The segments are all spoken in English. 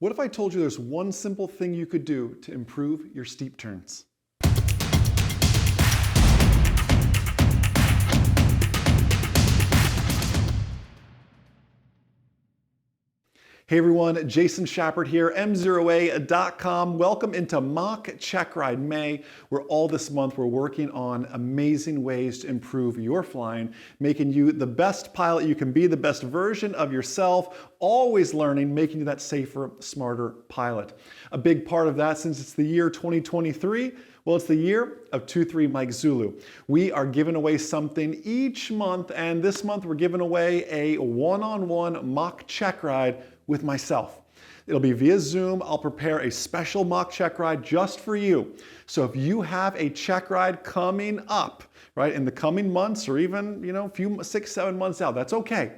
What if I told you there's one simple thing you could do to improve your steep turns? Hey everyone, Jason Shepard here, MzeroA.com. Welcome into Mock Check Ride May, where all this month we're working on amazing ways to improve your flying, making you the best pilot you can be, the best version of yourself, always learning, making you that safer, smarter pilot. A big part of that, since it's the year 2023, well, it's the year of 2-3 Mike Zulu. We are giving away something each month, and this month we're giving away a one-on-one mock check ride with myself. It'll be via Zoom. I'll prepare a special mock check ride just for you. So if you have a check ride coming up, right, in the coming months or even, a few 6-7 months out, that's okay.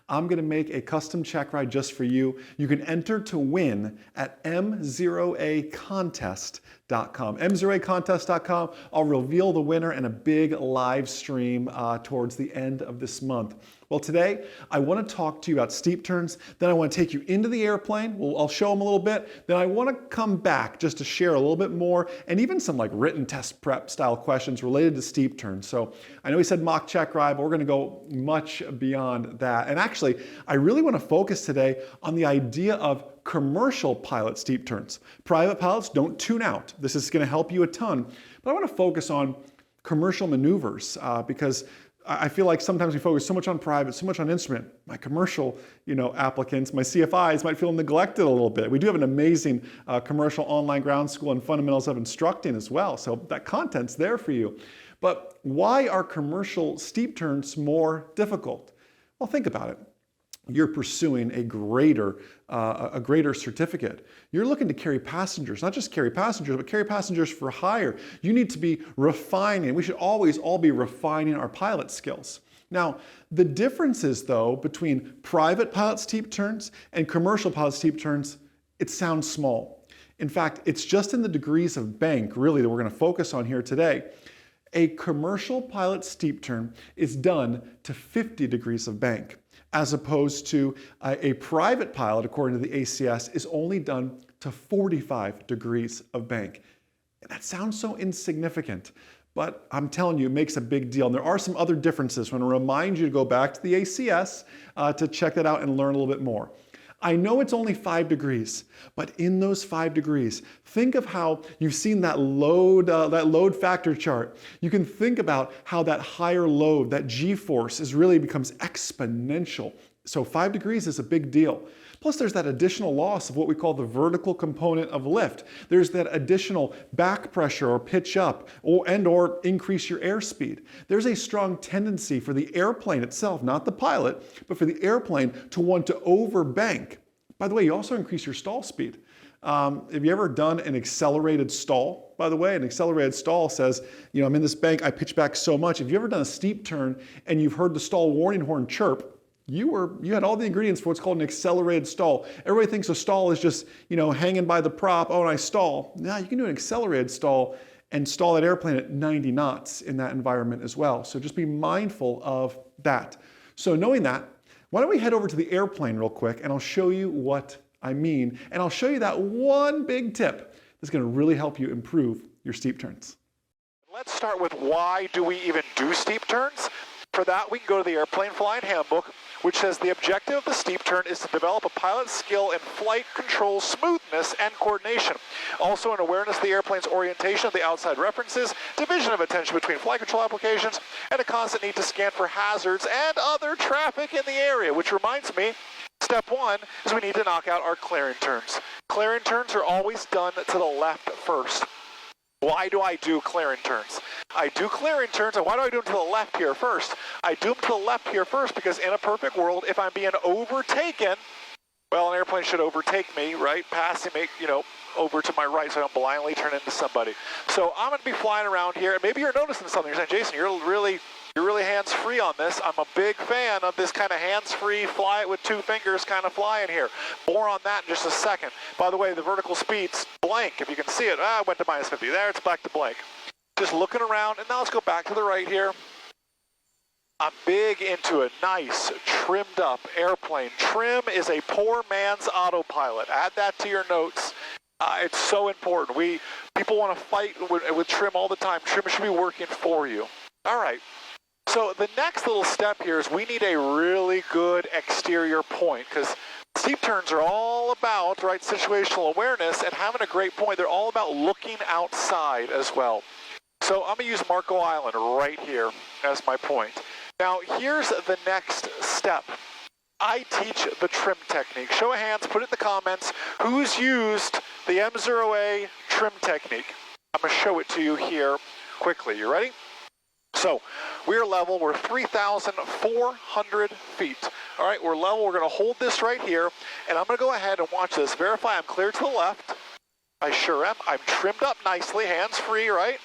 I'm gonna make a custom check ride just for you. You can enter to win at MzeroAcontest.com. MzeroAcontest.com. I'll reveal the winner in a big live stream towards the end of this month. Well, today I want to talk to you about steep turns. Then I want to take you into the airplane. I'll show them a little bit. Then I want to come back just to share a little bit more and even some written test prep style questions related to steep turns. So I know we said mock check ride, but we're going to go much beyond that. And actually, I really want to focus today on the idea of commercial pilot steep turns. Private pilots, don't tune out. This is going to help you a ton. But I want to focus on commercial maneuvers because I feel like sometimes we focus so much on private, so much on instrument. My commercial, applicants, my CFIs might feel neglected a little bit. We do have an amazing commercial online ground school and fundamentals of instructing as well. So that content's there for you. But why are commercial steep turns more difficult? Well, think about it. You're pursuing a greater certificate. You're looking to carry passengers, not just carry passengers, but carry passengers for hire. You need to be refining. We should always all be refining our pilot skills. Now, the differences though between private pilot steep turns and commercial pilot steep turns, it sounds small. In fact, it's just in the degrees of bank really that we're going to focus on here today. A commercial pilot steep turn is done to 50 degrees of bank, as opposed to a private pilot, according to the ACS, is only done to 45 degrees of bank. And that sounds so insignificant, but I'm telling you, it makes a big deal. And there are some other differences. I want to remind you to go back to the ACS to check that out and learn a little bit more. I know it's only 5 degrees, but in those 5 degrees, think of how you've seen that load factor chart. You can think about how that higher load, that G-force, really becomes exponential. So 5 degrees is a big deal. Plus there's that additional loss of what we call the vertical component of lift. There's that additional back pressure or pitch up or increase your airspeed. There's a strong tendency for the airplane itself, not the pilot, but for the airplane to want to overbank. By the way, you also increase your stall speed. Have you ever done an accelerated stall? By the way, an accelerated stall says, I'm in this bank, I pitch back so much. Have you ever done a steep turn and you've heard the stall warning horn chirp? You had all the ingredients for what's called an accelerated stall. Everybody thinks a stall is just, hanging by the prop, oh, and I stall. No, you can do an accelerated stall and stall that airplane at 90 knots in that environment as well. So just be mindful of that. So knowing that, why don't we head over to the airplane real quick and I'll show you what I mean. And I'll show you that one big tip that's going to really help you improve your steep turns. Let's start with why do we even do steep turns? For that, we can go to the Airplane Flying Handbook, which says the objective of the steep turn is to develop a pilot's skill in flight control smoothness and coordination. Also an awareness of the airplane's orientation of the outside references, division of attention between flight control applications, and a constant need to scan for hazards and other traffic in the area, which reminds me, step 1 is we need to knock out our clearing turns. Clearing turns are always done to the left first. Why do I do clearing turns? I do clearing turns, and why do I do them to the left here first? I do them to the left here first because in a perfect world, if I'm being overtaken, well, an airplane should overtake me, right? Passing me, over to my right so I don't blindly turn into somebody. So I'm going to be flying around here, and maybe you're noticing something. You're saying, Jason, you're really hands-free on this. I'm a big fan of this kind of hands-free, fly it with 2 fingers kind of flying here. More on that in just a second. By the way, the vertical speed's blank. If you can see it, I went to -50. There, it's back to blank. Just looking around, and now let's go back to the right here. I'm big into a nice, trimmed up airplane. Trim is a poor man's autopilot. Add that to your notes. It's so important. People want to fight with trim all the time. Trim should be working for you. All right. So the next little step here is we need a really good exterior point, because steep turns are all about, right, situational awareness and having a great point. They're all about looking outside as well. So I'm going to use Marco Island right here as my point. Now, here's the next step. I teach the trim technique. Show of hands, put it in the comments. Who's used the MzeroA trim technique? I'm going to show it to you here quickly. You ready? So, we're level. We're 3,400 feet. All right, we're level. We're going to hold this right here, and I'm going to go ahead and watch this. Verify I'm clear to the left. I sure am. I'm trimmed up nicely, hands-free, right?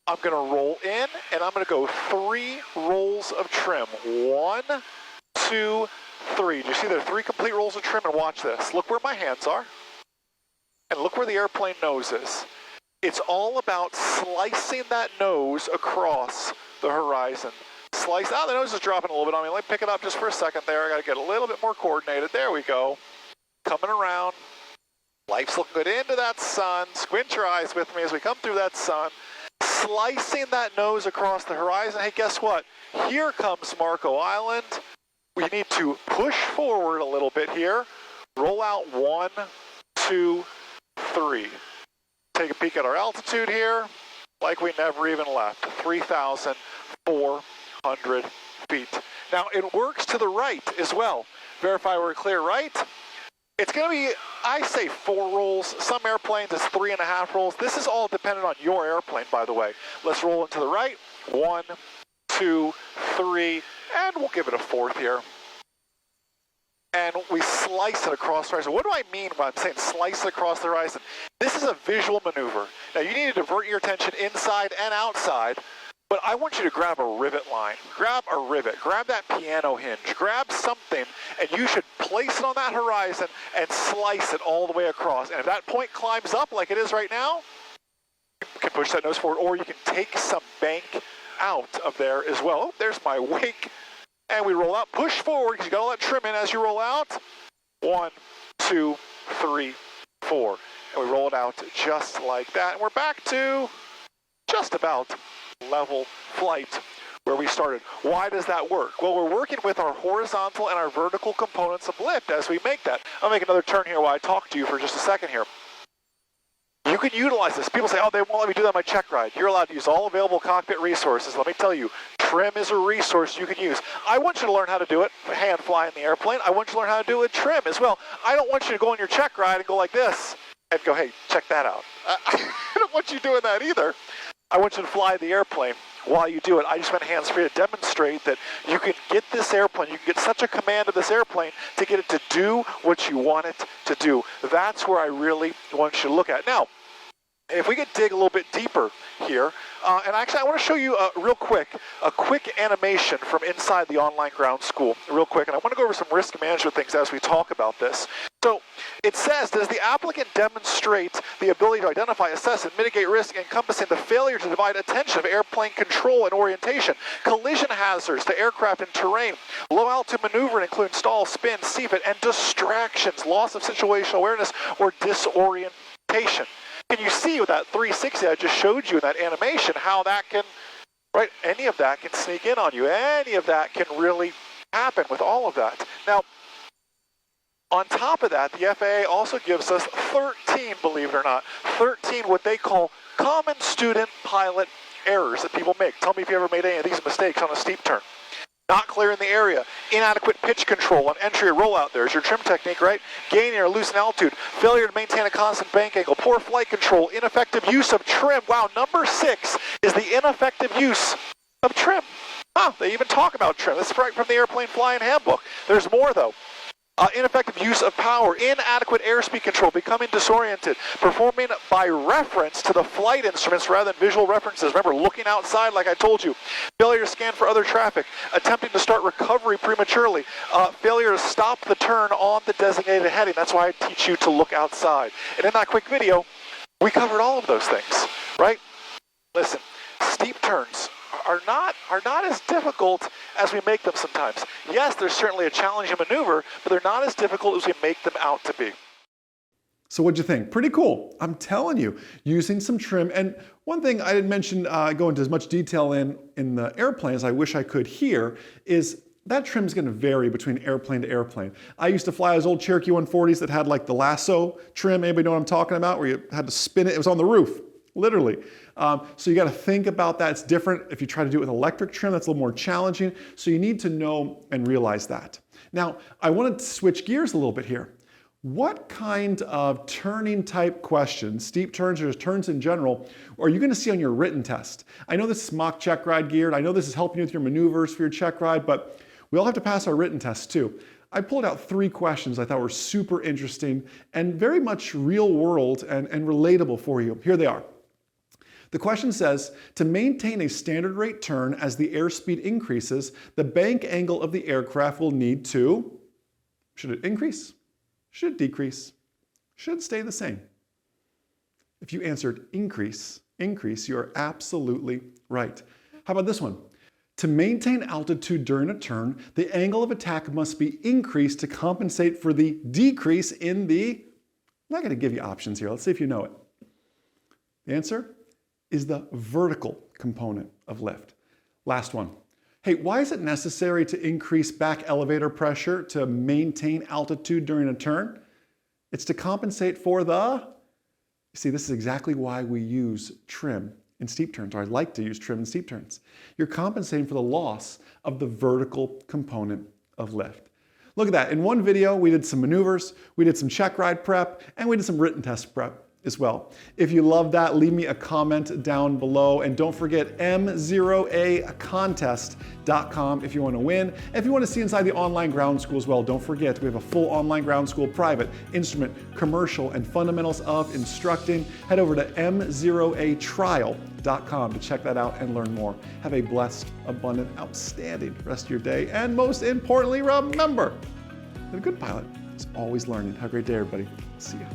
I'm going to roll in, and I'm going to go 3 rolls of trim. 1, 2, 3. Do you see there are 3 complete rolls of trim? And watch this. Look where my hands are, and look where the airplane nose is. It's all about slicing that nose across the horizon. Slice. Oh, the nose is dropping a little bit on me. Let me pick it up just for a second there. I got to get a little bit more coordinated. There we go. Coming around. Life's looking good into that sun. Squint your eyes with me as we come through that sun. Slicing that nose across the horizon. Hey, guess what? Here comes Marco Island. We need to push forward a little bit here. Roll out 1, 2, 3. Take a peek at our altitude here, like we never even left, 3,400 feet. Now, it works to the right as well. Verify we're clear right. It's going to be, I say 4 rolls. Some airplanes, it's 3.5 rolls. This is all dependent on your airplane, by the way. Let's roll it to the right. 1, 2, 3, and we'll give it a 4th here. And we slice it across the horizon. What do I mean when I'm saying slice it across the horizon? This is a visual maneuver. Now, you need to divert your attention inside and outside, but I want you to grab a rivet line. Grab a rivet. Grab that piano hinge. Grab something, and you should place it on that horizon and slice it all the way across. And if that point climbs up like it is right now, you can push that nose forward, or you can take some bank out of there as well. Oh, there's my wake. And we roll out, push forward, because you got all that trim in as you roll out. 1, 2, 3, 4. And we roll it out just like that. And we're back to just about level flight where we started. Why does that work? Well, we're working with our horizontal and our vertical components of lift as we make that. I'll make another turn here while I talk to you for just a second here. You can utilize this. People say, oh, they won't let me do that on my check ride. You're allowed to use all available cockpit resources. Let me tell you, trim is a resource you can use. I want you to learn how to do it, hand fly in the airplane. I want you to learn how to do it with trim as well. I don't want you to go on your check ride and go like this and go, hey, check that out. I don't want you doing that either. I want you to fly the airplane while you do it. I just went hands-free to demonstrate that you can get this airplane, you can get such a command of this airplane to get it to do what you want it to do. That's where I really want you to look at. Now, if we could dig a little bit deeper here, and actually I want to show you a quick animation from inside the online ground school, real quick, and I want to go over some risk management things as we talk about this. So it says, does the applicant demonstrate the ability to identify, assess, and mitigate risk encompassing the failure to divide attention of airplane control and orientation, collision hazards to aircraft and terrain, low altitude maneuvering including stall, spin, CFIT, and distractions, loss of situational awareness, or disorientation? Can you see with that 360 I just showed you in that animation how that can, right, any of that can sneak in on you. Any of that can really happen with all of that. Now, on top of that, the FAA also gives us 13, believe it or not, 13 what they call common student pilot errors that people make. Tell me if you ever made any of these mistakes on a steep turn. Not clear in the area, inadequate pitch control on entry or rollout. There's your trim technique, right? Gaining or losing altitude, failure to maintain a constant bank angle, poor flight control, ineffective use of trim. Wow, number 6 is the ineffective use of trim. They even talk about trim. This is right from the airplane flying handbook. There's more though. Ineffective use of power, inadequate airspeed control, becoming disoriented, performing by reference to the flight instruments rather than visual references. Remember, looking outside like I told you. Failure to scan for other traffic, attempting to start recovery prematurely, failure to stop the turn on the designated heading. That's why I teach you to look outside. And in that quick video, we covered all of those things, right? Listen, steep turns are not as difficult as we make them sometimes. Yes, they're certainly a challenging maneuver, but they're not as difficult as we make them out to be. So what'd you think? Pretty cool. I'm telling you, using some trim. And one thing I didn't mention, go into as much detail in the airplane as I wish I could here, is that trim is going to vary between airplane to airplane. I used to fly those old Cherokee 140s that had like the lasso trim. Anybody know what I'm talking about? Where you had to spin it. It was on the roof, literally. So you got to think about that. It's different if you try to do it with electric trim. That's a little more challenging. So you need to know and realize that. Now, I want to switch gears a little bit here. What kind of turning type questions, steep turns or just turns in general, are you going to see on your written test? I know this is mock check ride geared. I know this is helping you with your maneuvers for your check ride, but we all have to pass our written test too. I pulled out 3 questions I thought were super interesting and very much real world and relatable for you. Here they are. The question says, to maintain a standard rate turn as the airspeed increases, the bank angle of the aircraft will need to, should it increase? Should it decrease? Should it stay the same? If you answered increase, you are absolutely right. How about this one? To maintain altitude during a turn, the angle of attack must be increased to compensate for the decrease in the, I'm not going to give you options here. Let's see if you know it. The answer is the vertical component of lift. Last one. Hey, why is it necessary to increase back elevator pressure to maintain altitude during a turn? It's to compensate for the, see, this is exactly why we use trim in steep turns, or I like to use trim in steep turns. You're compensating for the loss of the vertical component of lift. Look at that. In one video, we did some maneuvers, we did some check ride prep, and we did some written test prep as well. If you love that, leave me a comment down below, and don't forget MzeroAcontest.com if you want to win. If you want to see inside the online ground school as well, don't forget we have a full online ground school, private, instrument, commercial, and fundamentals of instructing. Head over to MzeroAtrial.com to check that out and learn more. Have a blessed, abundant, outstanding rest of your day, and most importantly, remember that a good pilot is always learning. Have a great day, everybody. See ya.